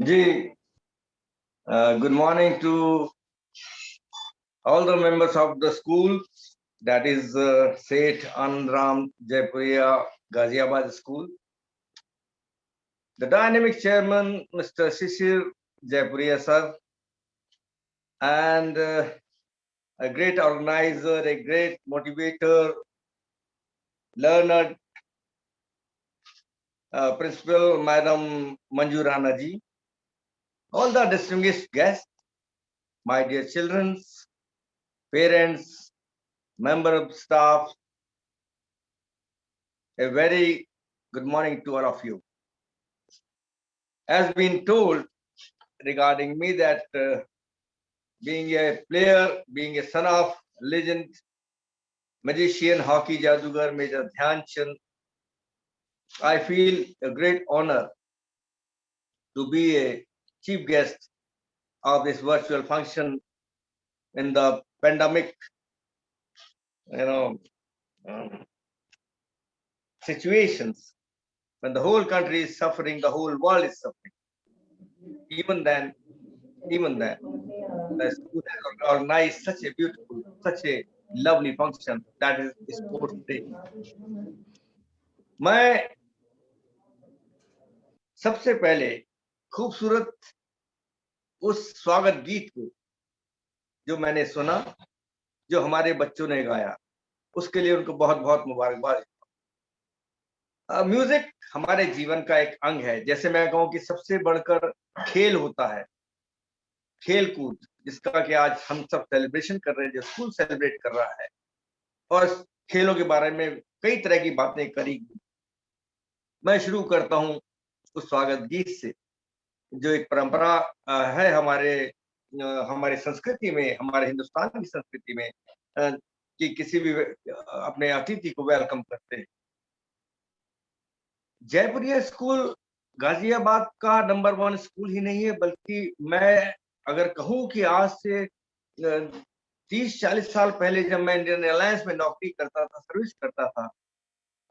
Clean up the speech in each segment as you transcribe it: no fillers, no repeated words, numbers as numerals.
Ji, good morning to all the members of the school, that is Seth Anandram Jaipuria Ghaziabad School. The dynamic chairman, Mr. Shishir Jaipuria sir, and a great organizer, a great motivator, learned principal, Madam Manju Rana ji, all the distinguished guests, my dear children, parents, member of staff, a very good morning to all of you. As been told regarding me that being a player, being a son of legend, magician, hockey jadugar, Major Dhyan Chand, I feel a great honor to be a chief guest of this virtual function in the pandemic, um, situations when the whole country is suffering, the whole world is suffering. Even then, the school has organized such a beautiful, such a lovely function, that is Sports Day. मैं सबसे पहले खूबसूरत उस स्वागत गीत को जो मैंने सुना, जो हमारे बच्चों ने गाया, उसके लिए उनको बहुत बहुत मुबारकबाद। म्यूजिक हमारे जीवन का एक अंग है। जैसे मैं कहूँ कि सबसे बढ़कर खेल होता है, खेल कूद, जिसका कि आज हम सब सेलिब्रेशन कर रहे हैं, जो स्कूल सेलिब्रेट कर रहा है, और खेलों के बारे में कई तरह की बातें करी। मैं शुरू करता हूँ उस स्वागत गीत से, जो एक परंपरा है हमारे संस्कृति में, हमारे हिंदुस्तान की संस्कृति में, कि किसी भी अपने अतिथि को वेलकम करते हैं। जयपुरिया स्कूल गाजियाबाद का नंबर 1 स्कूल ही नहीं है, बल्कि मैं अगर कहूं कि आज से 30-40 साल पहले जब मैं इंडियन एयरलाइंस में नौकरी करता था, सर्विस करता था,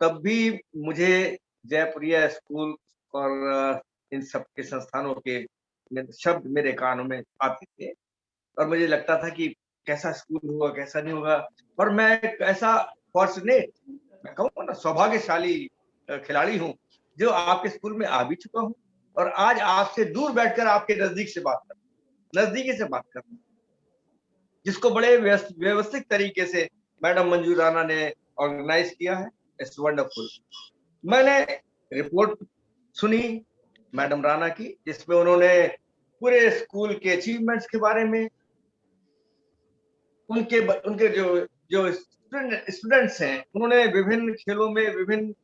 तब भी मुझे जयपुरिया स्कूल और इन सब के संस्थानों के शब्द मेरे कानों में आते थे, और मुझे लगता था कि कैसा स्कूल होगा, कैसा नहीं होगा। और मैं एक ऐसा फॉर्चुनेट, मैं कहूँगा ना, सौभाग्यशाली खिलाड़ी हूँ, जो आपके स्कूल में आ भी चुका हूँ, और आज आपसे दूर बैठकर आपके नजदीकी से बात कर रहा हूँ, जिसको बड़े व्यवस्थित तरीके से मैडम मंजू राणा ने ऑर्गेनाइज किया है। It's wonderful. मैंने रिपोर्ट सुनी मैडम राणा की, जिसमें उन्होंने पूरे स्कूल के अचीवमेंट्स के बारे में, उनके जो स्टूडेंट्स हैं, उन्होंने विभिन्न खेलों में, विभिन्न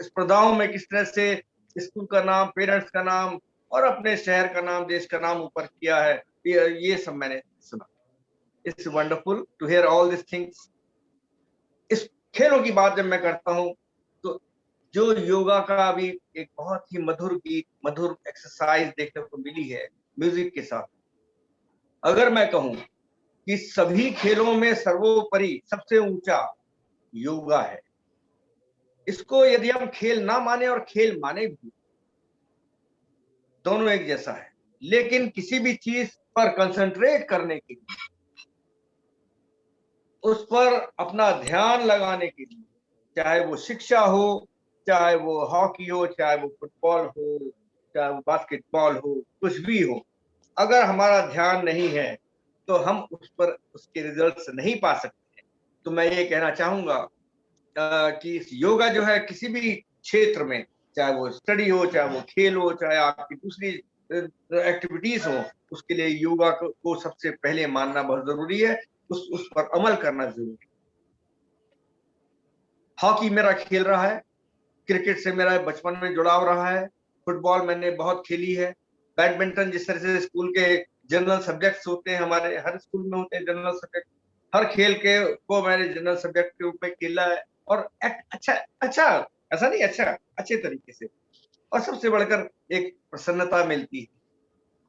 स्पर्धाओं में किस तरह से स्कूल का नाम, पेरेंट्स का नाम और अपने शहर का नाम, देश का नाम ऊपर किया है, ये सब मैंने सुना। It's wonderful to hear all this things. इस खेलों की बात जब मैं करता हूँ, तो जो योगा का भी एक बहुत ही मधुर गीत, मधुर एक्सरसाइज देखने को मिली है म्यूजिक के साथ। अगर मैं कहूँ कि सभी खेलों में सर्वोपरि सबसे ऊंचा योगा है, इसको यदि हम खेल ना माने और खेल माने भी, दोनों एक जैसा है। लेकिन किसी भी चीज पर कंसंट्रेट करने के लिए, उस पर अपना ध्यान लगाने के लिए, चाहे वो शिक्षा हो, चाहे वो हॉकी हो, चाहे वो फुटबॉल हो, चाहे वो बास्केटबॉल हो, कुछ भी हो, अगर हमारा ध्यान नहीं है तो हम उस पर उसके रिजल्ट्स नहीं पा सकते। तो मैं ये कहना चाहूंगा कि योगा जो है, किसी भी क्षेत्र में, चाहे वो स्टडी हो, चाहे वो खेल हो, चाहे आपकी दूसरी एक्टिविटीज हो, उसके लिए योगा को सबसे पहले मानना बहुत जरूरी है, उस पर अमल करना जरूरी है। हॉकी मेरा खेल रहा है, क्रिकेट से मेरा बचपन में जुड़ाव रहा है, फुटबॉल मैंने बहुत खेली है, बैडमिंटन, जिस तरह से स्कूल के जनरल सब्जेक्ट्स होते हैं, हमारे हर स्कूल में होते हैं जनरल सब्जेक्ट, हर खेल के को मैंने जनरल सब्जेक्ट के रूप में खेला है, और अच्छा अच्छा ऐसा नहीं, अच्छा अच्छे तरीके से, और सबसे बढ़कर एक प्रसन्नता मिलती है।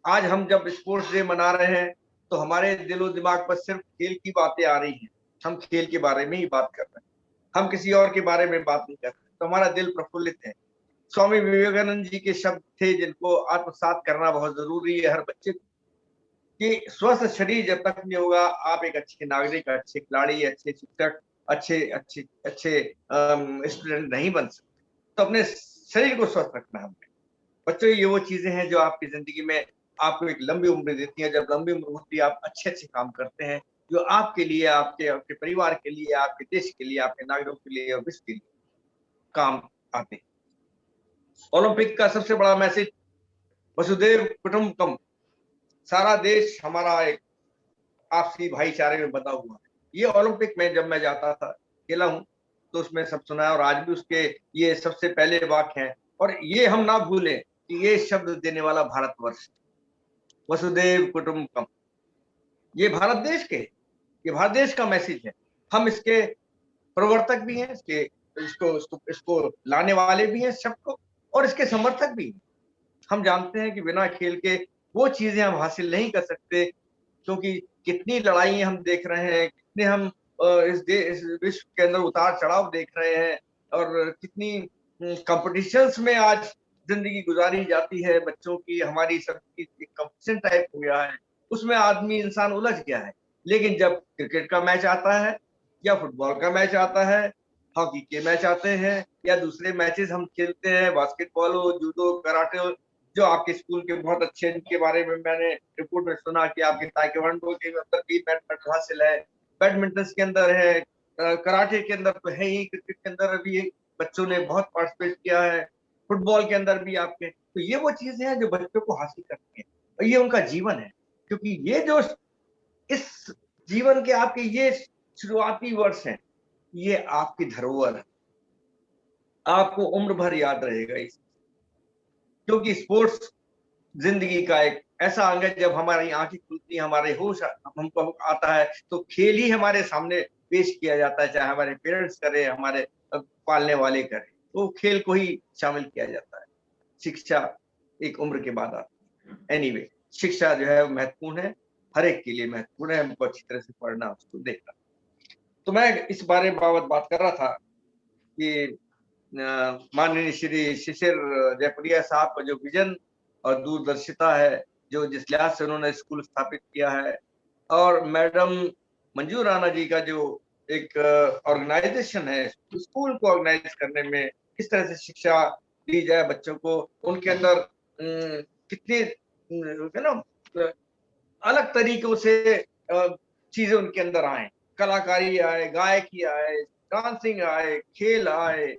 आज हम जब स्पोर्ट्स डे मना रहे हैं, तो हमारे दिलो दिमाग पर सिर्फ खेल की बातें आ रही हैं, हम खेल के बारे में ही बात कर रहे हैं, हम किसी और के बारे में बात नहीं कर रहे, तो हमारा दिल प्रफुल्लित है। स्वामी विवेकानंद जी के शब्द थे जिनको आत्मसात करना बहुत ज़रूरी है हर बच्चे को, कि स्वस्थ शरीर जब तक नहीं होगा, आप एक अच्छे नागरिक, अच्छे खिलाड़ी, अच्छे शिक्षक, अच्छे अच्छे अच्छे स्टूडेंट नहीं बन सकते। तो अपने शरीर को स्वस्थ रखना है हमें। बच्चों, ये वो चीज़ें हैं जो आपकी ज़िंदगी में आपको एक लंबी उम्र देती हैं। जब लंबी उम्र होती है, आप अच्छे-अच्छे काम करते हैं, जो आपके लिए, आपके आपके परिवार के लिए, आपके देश के लिए, आपके नागरिकों के लिए और विश्व के लिए काम आते हैं। ओलंपिक का सबसे बड़ा मैसेज वसुधैव कुटुंबकम, सारा देश हमारा एक आपसी भाईचारे में बंधा हुआ है। ये ओलंपिक में जब मैं जाता था, अकेला हूँ, तो उसमें सब सुना है और आज भी उसके ये सबसे पहले वाक्य हैं और ये हम ना भूलें कि ये शब्द देने वाला भारतवर्ष, वसुधैव कुटुंबकम। ये भारत देश के, ये भारत देश का मैसेज है। हम इसके प्रवर्तक भी हैं, इसके इसको इसको इसको लाने वाले भी हैं शब्द को और इसके समर्थक भी हैं। हम जानते हैं कि बिना खेल के वो चीज़ें हम हासिल नहीं कर सकते, क्योंकि कितनी लड़ाई हम देख रहे हैं, कितने हम इस विश्व के अंदर उतार-चढ़ाव देख रहे हैं और कितनी कॉम्पिटिशन्स में आज ज़िंदगी गुज़ारी जाती है बच्चों की, हमारी सबकी एक कॉम्पिटिशन टाइप हो गया है। उसमें आदमी इंसान उलझ गया है। लेकिन जब क्रिकेट का मैच आता है या फुटबॉल का मैच आता है, हॉकी के मैच आते हैं या दूसरे मैचेज़ हम खेलते हैं, बास्केटबॉल हो, जूडो, कराटे हो, जो आपके स्कूल के बहुत अच्छे जिनके बारे में मैंने रिपोर्ट में सुना कि आपके ताइक्वांडो के अंदर भी मैडल मेडल हासिल है, बैडमिंटन के अंदर है, कराटे के अंदर तो है ही, क्रिकेट के अंदर भी बच्चों ने बहुत पार्टिसिपेट किया है, फुटबॉल के अंदर भी आपके। तो ये वो चीज़ें हैं जो बच्चों को हासिल करती हैं और ये उनका जीवन है। क्योंकि ये जो इस जीवन के आपके ये शुरुआती वर्ष हैं, ये आपकी धरोहर है। आपको उम्र भर याद रहेगा इस, क्योंकि स्पोर्ट्स ज़िंदगी का एक ऐसा अंग है। जब हमारी आँखें खुलती हैं, हमारे होश हमको आता है, तो खेल ही हमारे सामने पेश किया जाता है, चाहे हमारे पेरेंट्स करें, हमारे पालने वाले करें, तो खेल को ही शामिल किया जाता है। शिक्षा एक उम्र के बाद आती है। एनीवे, शिक्षा जो है वो महत्वपूर्ण है, हर एक के लिए महत्वपूर्ण है, हमको अच्छी तरह से पढ़ना, उसको देखना। तो मैं इस बारे बाबत बात कर रहा था कि माननीय श्री शिशिर जयपुरिया साहब का जो विजन और दूरदर्शिता है, जो जिस लिहाज से उन्होंने स्कूल स्थापित किया है और मैडम मंजू राणा जी का जो एक ऑर्गेनाइजेशन है, स्कूल को ऑर्गेनाइज करने में, किस तरह से शिक्षा दी जाए बच्चों को, उनके अंदर कितने है ना अलग तरीकों से चीज़ें उनके अंदर आएँ, कलाकारी आए, गायकी आए, डांसिंग आए, खेल आए,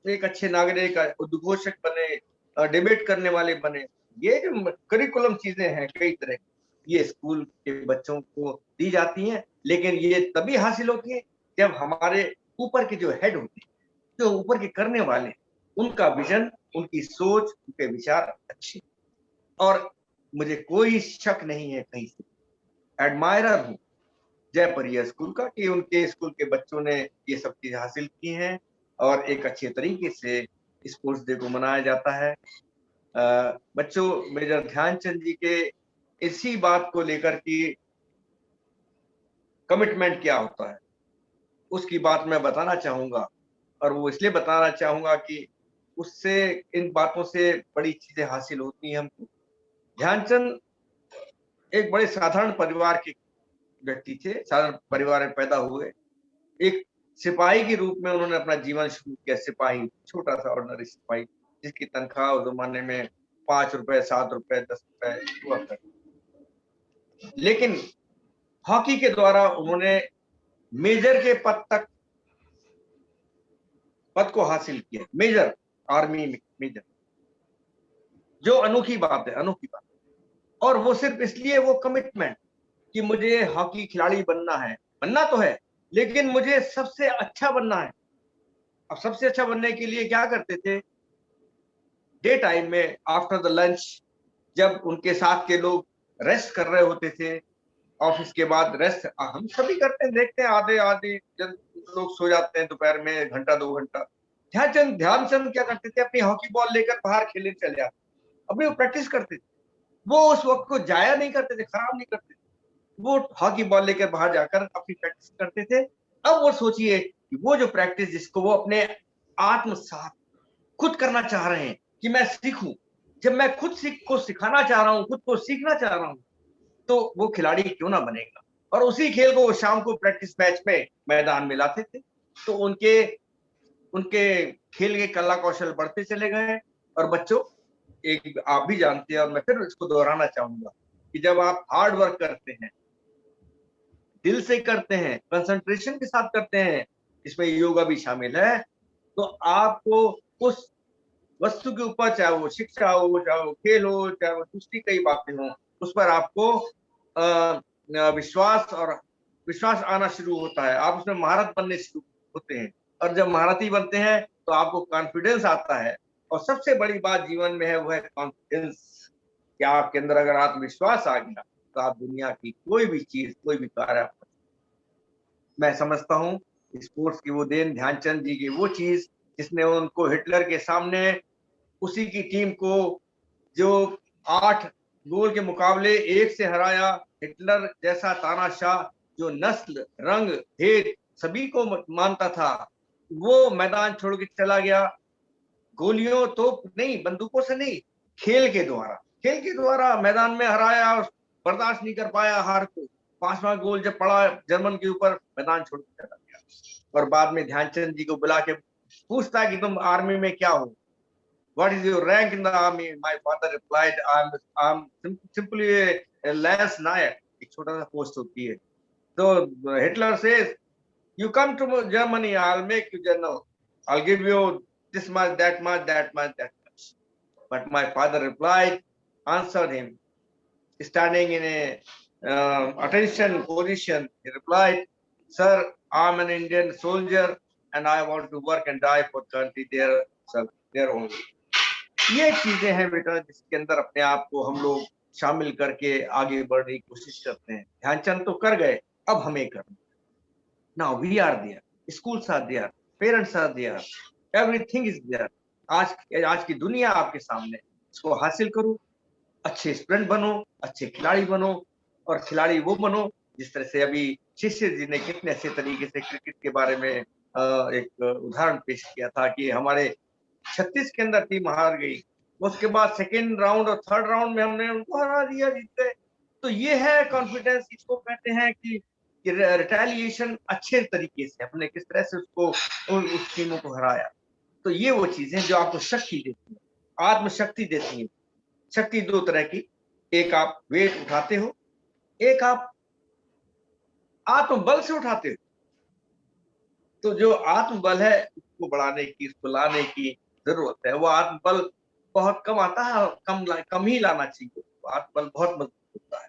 एक अच्छे नागरिक उद्घोषक बने, डिबेट करने वाले बने। ये जो करिकुलम चीज़ें हैं कई तरह की, ये स्कूल के बच्चों को दी जाती हैं, लेकिन ये तभी हासिल होती है जब हमारे ऊपर के जो हेड होते हैं, जो ऊपर के करने वाले हैं, उनका विज़न, उनकी सोच, उनके विचार अच्छे, और मुझे कोई शक नहीं है कहीं से, एडमायरर हूँ जयपुरिया स्कूल का कि उनके स्कूल के बच्चों ने ये सब चीज़ हासिल की हैं और एक अच्छे तरीके से स्पोर्ट्स डे को मनाया जाता है। बच्चों, मेजर ध्यानचंद जी के इसी बात को लेकर कि कमिटमेंट क्या होता है, उसकी बात मैं बताना चाहूँगा और वो इसलिए बताना चाहूँगा कि उससे इन बातों से बड़ी चीज़ें हासिल होती हैं हमको। ध्यानचंद एक बड़े साधारण परिवार के व्यक्ति थे, साधारण परिवार में पैदा हुए। एक सिपाही के रूप में उन्होंने अपना जीवन शुरू किया, सिपाही, छोटा-सा ऑर्डिनरी सिपाही, जिसकी तनख्वाह उस ज़माने में ₹5, ₹7, ₹10 हुआ करती। लेकिन हॉकी के द्वारा उन्होंने मेजर के पद को हासिल किया, मेजर, आर्मी में मेजर, जो अनोखी बात है, अनोखी बात। और वो सिर्फ़ इसलिए वो कमिटमेंट कि मुझे हॉकी खिलाड़ी बनना है, बनना तो है, लेकिन मुझे सबसे अच्छा बनना है। अब सबसे अच्छा बनने के लिए क्या करते थे, डे टाइम में आफ्टर द लंच जब उनके साथ के लोग रेस्ट कर रहे होते थे, ऑफिस के बाद रेस्ट हम सभी करते हैं, देखते हैं आधे-आधे जन लोग सो जाते हैं दोपहर में घंटा 2 घंटा। ध्यानचंद क्या करते थे, अपनी हॉकी बॉल लेकर बाहर खेलने चले जाते, अपनी वो प्रैक्टिस करते थे। वो उस वक़्त को ज़ाया नहीं करते थे, खराब नहीं करते थे। वो हॉकी बॉल लेकर बाहर जाकर अपनी प्रैक्टिस करते थे। अब वो सोचिए कि वो जो प्रैक्टिस जिसको वो अपने आत्मसात खुद करना चाह रहे हैं कि मैं सीखूं। जब मैं खुद को सिखाना चाह रहा हूँ, खुद को सीखना चाह रहा हूँ, तो वो खिलाड़ी क्यों ना बनेगा। और उसी खेल को वो शाम को प्रैक्टिस मैच में मैदान में लाते थे। तो उनके उनके खेल के कला कौशल बढ़ते चले गए। और बच्चों, एक आप भी जानते हैं और मैं फिर इसको दोहराना चाहूंगा कि जब आप हार्ड वर्क करते हैं, दिल से करते हैं, कंसंट्रेशन के साथ करते हैं, इसमें योगा भी शामिल है, तो आपको उस वस्तु के ऊपर, चाहे वो शिक्षा हो, चाहे वो खेल हो, चाहे वो दूसरी कई बातें हों, उस पर आपको विश्वास आना शुरू होता है। आप उसमें महारत बनने शुरू होते हैं। और जब महारथी बनते हैं तो आपको कॉन्फिडेंस आता है। और सबसे बड़ी बात जीवन में है वो है कॉन्फिडेंस। कि आपके अंदर अगर आत्मविश्वास आ गया तो आप दुनिया की कोई भी चीज, कोई भी कार्य आप, मैं समझता हूँ स्पोर्ट्स की वो देन, ध्यानचंद जी की वो चीज जिसने उनको हिटलर के सामने उसी की टीम को जो 8 गोल के मुकाबले 1 से हराया। हिटलर जैसा तानाशाह जो नस्ल, रंग, भेद सभी को मानता था, वो मैदान छोड़ के चला गया। गोलियों, तोप नहीं, बंदूकों से नहीं, खेल के द्वारा मैदान में हराया। बर्दाश्त नहीं कर पाया हार को। 5वां गोल जब पड़ा जर्मन के ऊपर, मैदान छोड़ के चला गया। और बाद में ध्यानचंद जी को बुला के पूछता कि तुम आर्मी में क्या हो? What is your rank in the army? My father replied, I'm simply a lance nayak. एक छोटा सा पोस्ट होती है। तो Hitler says, you come to Germany, I'll make you general. I'll give you this much, that much, that much, that much. But my father replied, answered him, standing in a attention position. He replied, sir, I'm an Indian soldier and I want to work and die for country there only. ये चीजें हैं बेटा जिसके अंदर अपने आप को हम लोग शामिल करके आगे बढ़ने की कोशिश करते हैं। ध्यानचंद तो कर गए, अब हमें करना। Now we are there, schools are there, parents are there, everything is there. आज की दुनिया आपके सामने, इसको हासिल करो, अच्छे स्टूडेंट बनो, अच्छे खिलाड़ी बनो। और खिलाड़ी वो बनो जिस तरह से अभी शिष्य जी ने कितने अच्छे तरीके से क्रिकेट के बारे में एक उदाहरण पेश किया था कि हमारे 36 के अंदर टीम हार गई, उसके बाद सेकेंड राउंड और थर्ड राउंड में हमने उनको हरा दिया, जीत गए। तो ये है कॉन्फिडेंस। इसको कहते हैं कि रिटेलिएशन। अच्छे तरीके से हमने किस तरह से उसको उस टीमों को हराया। तो ये वो चीजें जो आपको शक्ति देती है, आत्मशक्ति देती है। शक्ति दो तरह की, एक आप वेट उठाते हो, एक आप आत्मबल से उठाते हो। तो जो आत्मबल है उसको बढ़ाने की, उसको लाने की जरूरत है। वो आत्मबल बहुत कम आता है, कम ही लाना चाहिए। आत्मबल बहुत मजबूत होता है।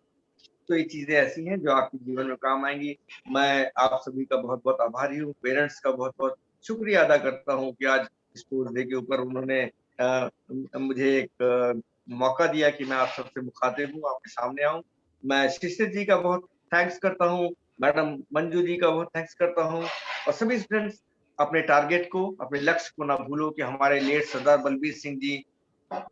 तो ये चीजें ऐसी हैं जो आपके जीवन में काम आएंगी। मैं आप सभी का बहुत बहुत आभारी हूँ। पेरेंट्स का बहुत बहुत शुक्रिया अदा करता हूँ कि आज स्पोर्ट्स डे के ऊपर उन्होंने मुझे एक मौका दिया कि मैं आप सबसे मुखातिब हूँ, आपके सामने आऊँ। मैं शिशिर जी का बहुत थैंक्स करता हूँ, मैडम मंजू जी का बहुत थैंक्स करता हूँ। और सभी स्टूडेंट्स, अपने टारगेट को, अपने लक्ष्य को ना भूलो कि हमारे लेट सरदार बलबीर सिंह जी,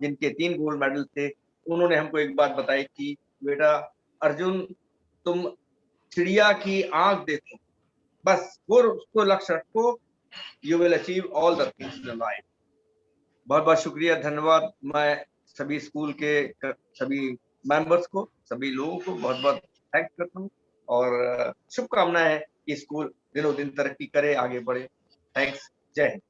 जिनके 3 गोल्ड मेडल थे, उन्होंने हमको एक बात बताई कि बेटा अर्जुन, तुम चिड़िया की आंख देखो, बस वो उसको लक्ष्य रखो, you will achieve all the things in life. बहुत बहुत शुक्रिया, धन्यवाद। मैं सभी स्कूल के सभी मेंबर्स को, सभी लोगों को बहुत बहुत थैंक्स करता हूँ। और शुभकामनाएं है कि स्कूल दिनों दिन तरक्की करे, आगे बढ़े। थैंक्स। जय हिंद।